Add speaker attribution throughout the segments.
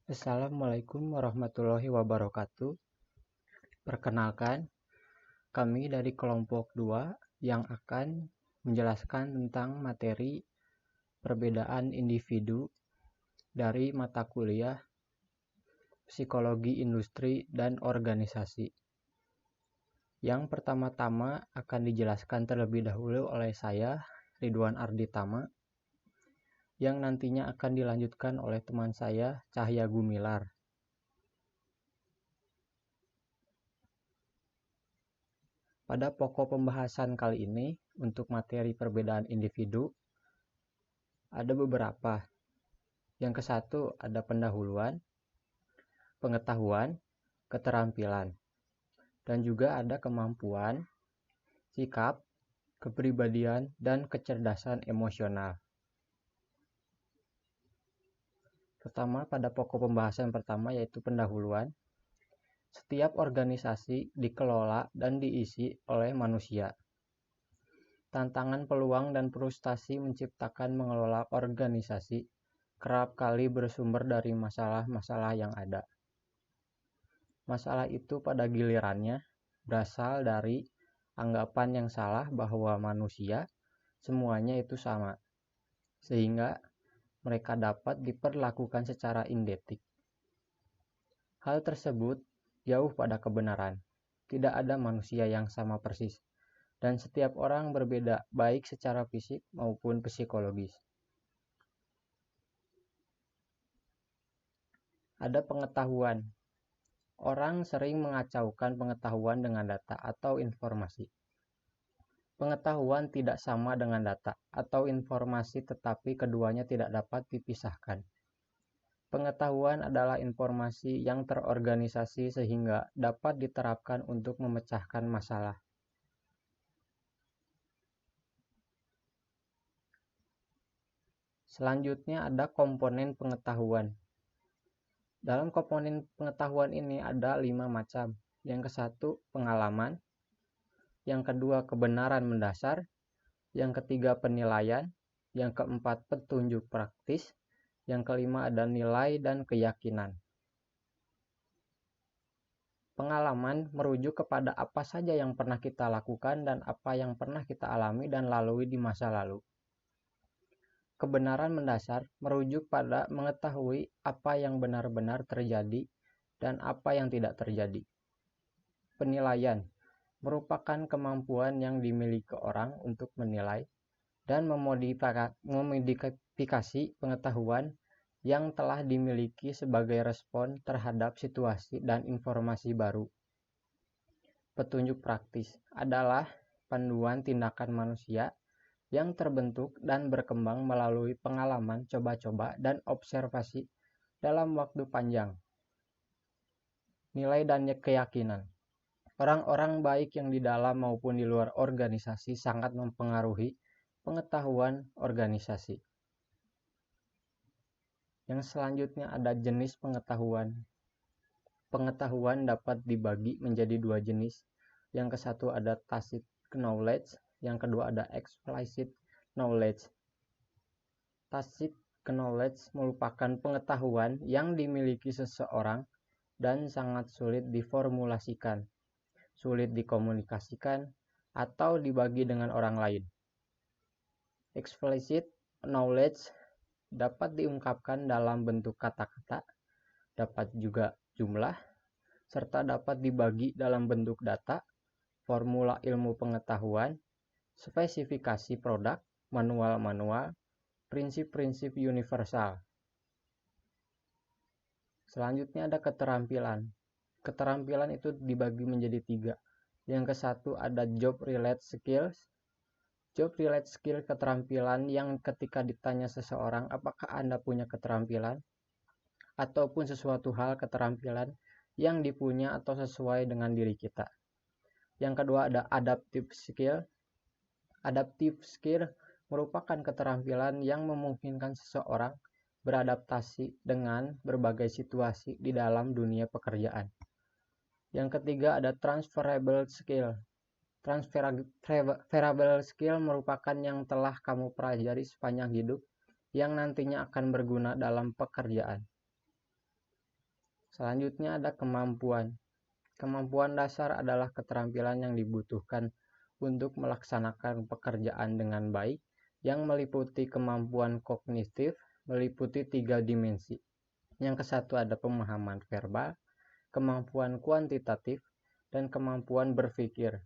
Speaker 1: Assalamualaikum warahmatullahi wabarakatuh. Perkenalkan, kami dari kelompok 2 yang akan menjelaskan tentang materi perbedaan individu dari mata kuliah Psikologi Industri dan Organisasi. Yang pertama-tama akan dijelaskan terlebih dahulu oleh saya, Ridwan Arditama, yang nantinya akan dilanjutkan oleh teman saya, Cahya Gumilar. Pada pokok pembahasan kali ini, untuk materi perbedaan individu, ada beberapa. Yang ke satu ada pendahuluan, pengetahuan, keterampilan, dan juga ada kemampuan, sikap, kepribadian, dan kecerdasan emosional. Pertama, pada pokok pembahasan pertama yaitu pendahuluan. Setiap organisasi dikelola dan diisi oleh manusia. Tantangan, peluang, dan frustasi menciptakan mengelola organisasi kerap kali bersumber dari masalah-masalah yang ada. Masalah itu pada gilirannya berasal dari anggapan yang salah bahwa manusia semuanya itu sama, sehingga mereka dapat diperlakukan secara identik. Hal tersebut jauh pada kebenaran. Tidak ada manusia yang sama persis, dan setiap orang berbeda baik secara fisik maupun psikologis. Ada pengetahuan. Orang sering mengacaukan pengetahuan dengan data atau informasi. Pengetahuan tidak sama dengan data atau informasi, tetapi keduanya tidak dapat dipisahkan. Pengetahuan adalah informasi yang terorganisasi sehingga dapat diterapkan untuk memecahkan masalah. Selanjutnya ada komponen pengetahuan. Dalam komponen pengetahuan ini ada 5 macam. Yang ke satu pengalaman, yang kedua kebenaran mendasar, yang ketiga penilaian, yang keempat petunjuk praktis, yang kelima ada nilai dan keyakinan. Pengalaman merujuk kepada apa saja yang pernah kita lakukan dan apa yang pernah kita alami dan lalui di masa lalu. Kebenaran mendasar merujuk pada mengetahui apa yang benar-benar terjadi dan apa yang tidak terjadi. Penilaian merupakan kemampuan yang dimiliki orang untuk menilai dan memodifikasi pengetahuan yang telah dimiliki sebagai respon terhadap situasi dan informasi baru. Petunjuk praktis adalah panduan tindakan manusia yang terbentuk dan berkembang melalui pengalaman coba-coba dan observasi dalam waktu panjang. Nilai dan keyakinan. Orang-orang baik yang di dalam maupun di luar organisasi sangat mempengaruhi pengetahuan organisasi. Yang selanjutnya ada jenis pengetahuan. Pengetahuan dapat dibagi menjadi 2 jenis. Yang ke satu ada tacit knowledge, yang kedua ada explicit knowledge. Tacit knowledge merupakan pengetahuan yang dimiliki seseorang dan sangat sulit diformulasikan, sulit dikomunikasikan, atau dibagi dengan orang lain. Explicit knowledge dapat diungkapkan dalam bentuk kata-kata, dapat juga jumlah, serta dapat dibagi dalam bentuk data, formula ilmu pengetahuan, spesifikasi produk, manual-manual, prinsip-prinsip universal. Selanjutnya ada keterampilan. Keterampilan itu dibagi menjadi 3. Yang ke satu ada job-related skills. Job-related skill keterampilan yang ketika ditanya seseorang apakah Anda punya keterampilan, ataupun sesuatu hal keterampilan yang dipunya atau sesuai dengan diri kita. Yang kedua ada adaptive skill. Adaptive skill merupakan keterampilan yang memungkinkan seseorang beradaptasi dengan berbagai situasi di dalam dunia pekerjaan. Yang ketiga ada transferable skill. Transferable skill merupakan yang telah kamu pelajari sepanjang hidup yang nantinya akan berguna dalam pekerjaan. Selanjutnya ada kemampuan. Kemampuan dasar adalah keterampilan yang dibutuhkan untuk melaksanakan pekerjaan dengan baik yang meliputi kemampuan kognitif, meliputi 3 dimensi. Yang kesatu ada pemahaman verbal, kemampuan kuantitatif, dan kemampuan berpikir.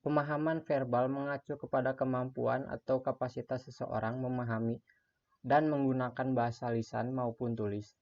Speaker 1: Pemahaman verbal mengacu kepada kemampuan atau kapasitas seseorang memahami dan menggunakan bahasa lisan maupun tulis.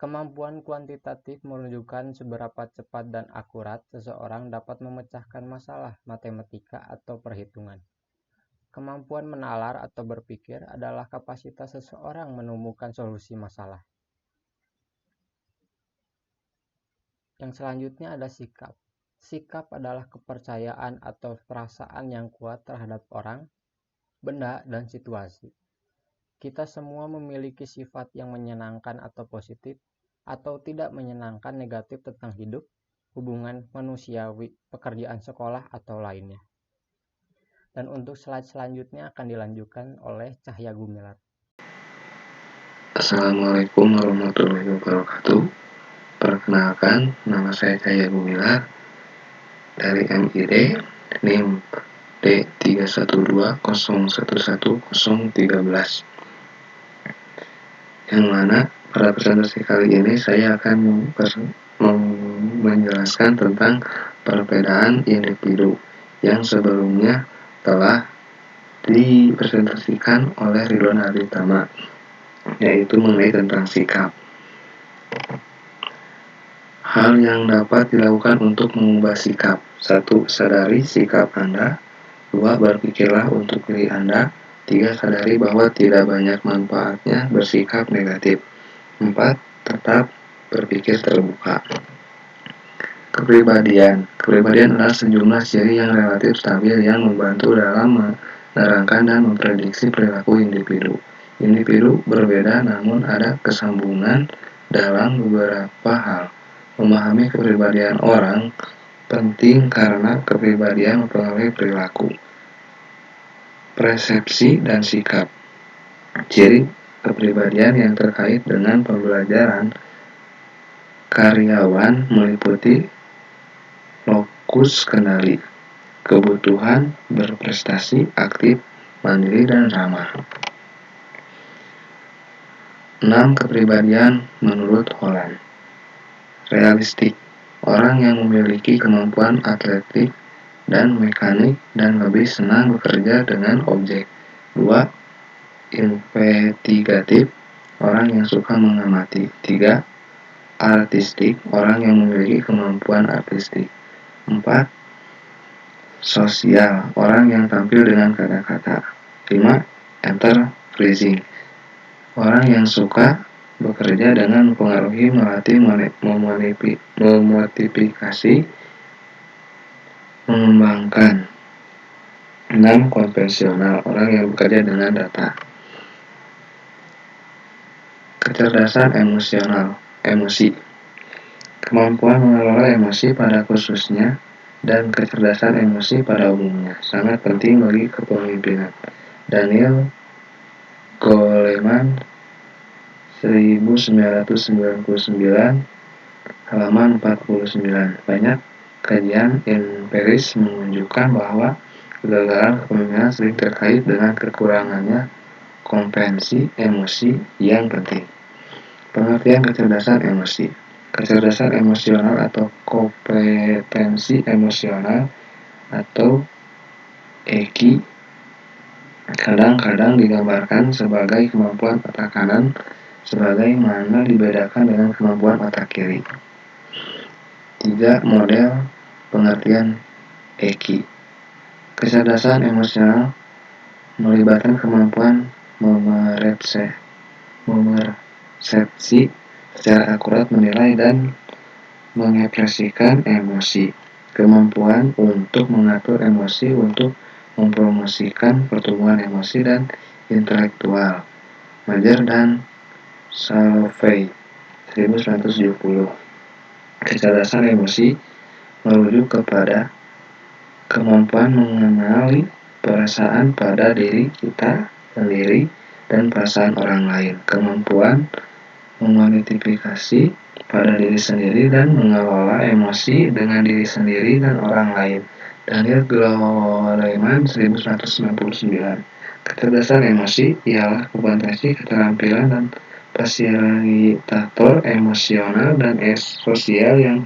Speaker 1: Kemampuan kuantitatif menunjukkan seberapa cepat dan akurat seseorang dapat memecahkan masalah matematika atau perhitungan. Kemampuan menalar atau berpikir adalah kapasitas seseorang menemukan solusi masalah. Yang selanjutnya ada sikap. Sikap adalah kepercayaan atau perasaan yang kuat terhadap orang, benda, dan situasi. Kita semua memiliki sifat yang menyenangkan atau positif, atau tidak menyenangkan negatif tentang hidup, hubungan manusiawi, pekerjaan sekolah, atau lainnya. Dan untuk slide selanjutnya akan dilanjutkan oleh Cahya Gumilar.
Speaker 2: Assalamualaikum warahmatullahi wabarakatuh. Perkenalkan, nama saya Cahya Gumilar dari MID NIM D3120111013, yang mana pada presentasi kali ini saya akan menjelaskan tentang perbedaan individu yang sebelumnya telah dipresentasikan oleh Ridwan Haritama, yaitu mengenai tentang sikap. Hal yang dapat dilakukan untuk mengubah sikap. 1. Sadari sikap Anda. 2. Berpikirlah untuk diri Anda. 3. Sadari bahwa tidak banyak manfaatnya bersikap negatif. 4. Tetap berpikir terbuka. Kepribadian. Kepribadian adalah sejumlah ciri yang relatif stabil yang membantu dalam menerangkan dan memprediksi perilaku individu. Individu berbeda namun ada kesambungan dalam beberapa hal. Memahami kepribadian orang penting karena kepribadian mempengaruhi perilaku, persepsi, dan sikap. Ciri kepribadian yang terkait dengan pembelajaran karyawan meliputi lokus kendali, kebutuhan berprestasi, aktif, mandiri, dan ramah. 6. Kepribadian menurut Holland. Realistik. Orang yang memiliki kemampuan atletik dan mekanik dan lebih senang bekerja dengan objek. 2. Investigatif. Orang yang suka mengamati. 3. Artistik. Orang yang memiliki kemampuan artistik. 4. Sosial. Orang yang tampil dengan kata-kata. 5. Enterprising. Orang yang suka bekerja dengan mempengaruhi, melatih, memotivasi, mengembangkan. 6. Konvensional. Orang yang bekerja dengan data. Kecerdasan emosional. Emosi. Kemampuan mengelola emosi pada khususnya dan kecerdasan emosi pada umumnya sangat penting bagi kepemimpinan. Daniel Goleman 1999, halaman 49. Banyak kajian empiris menunjukkan bahwa kegagalan kepemimpinan sering terkait dengan kekurangannya kompetensi emosi yang penting. Pengertian kecerdasan emosi. Kecerdasan emosional atau kompetensi emosional atau EQ kadang-kadang digambarkan sebagai kemampuan otak kanan sebagaimana dibedakan dengan kemampuan otak kiri. 3. Model pengertian EQ. Kecerdasan emosional melibatkan kemampuan memersepsi secara akurat, menilai dan mengekspresikan emosi. Kemampuan untuk mengatur emosi, untuk mempromosikan pertumbuhan emosi dan intelektual. Majer dan Salovey 1970. Kecerdasan emosi merujuk kepada kemampuan mengenali perasaan pada diri kita sendiri dan perasaan orang lain. Kemampuan memotivasi pada diri sendiri dan mengelola emosi dengan diri sendiri dan orang lain. Daniel Goleman 1999. Kecerdasan emosi ialah kompetensi, keterampilan, dan fasilitator emosional dan sosial yang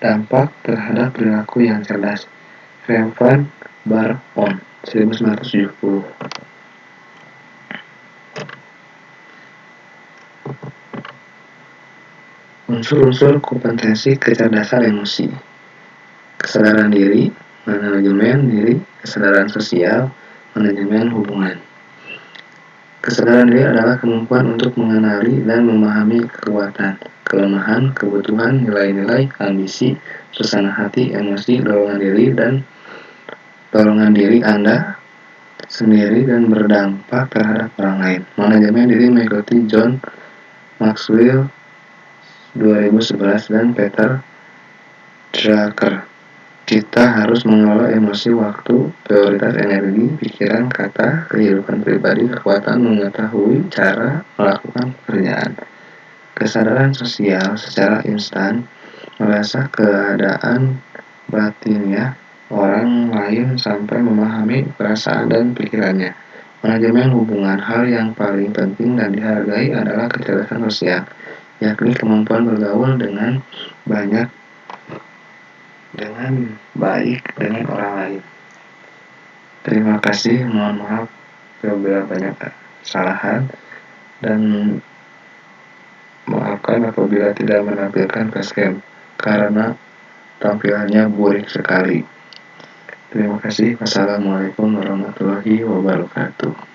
Speaker 2: dampak terhadap perilaku yang cerdas. Rembrandt Baron 1970. Unsur-unsur kompetensi kecerdasan emosi: kesadaran diri, manajemen diri, kesadaran sosial, manajemen hubungan. Kesadaran diri adalah kemampuan untuk mengenali dan memahami kekuatan, kelemahan, kebutuhan, nilai-nilai, ambisi, suasana hati, emosi, dorongan diri Anda sendiri dan berdampak terhadap orang lain. Manajemen diri mengikuti John Maxwell 2011 dan Peter Drucker. Kita harus mengelola emosi, waktu, prioritas, energi, pikiran, kata, kehidupan pribadi, kekuatan, mengetahui cara melakukan pekerjaan. Kesadaran sosial secara instan, merasa keadaan batinnya orang lain sampai memahami perasaan dan pikirannya. Manajemen hubungan, hal yang paling penting dan dihargai adalah kecerdasan sosial, yakni kemampuan bergaul dengan baik dengan orang lain. Terima kasih, mohon maaf apabila banyak kesalahan dan maafkan apabila tidak menampilkan facecam karena tampilannya burik sekali. Terima kasih. Wassalamualaikum warahmatullahi wabarakatuh.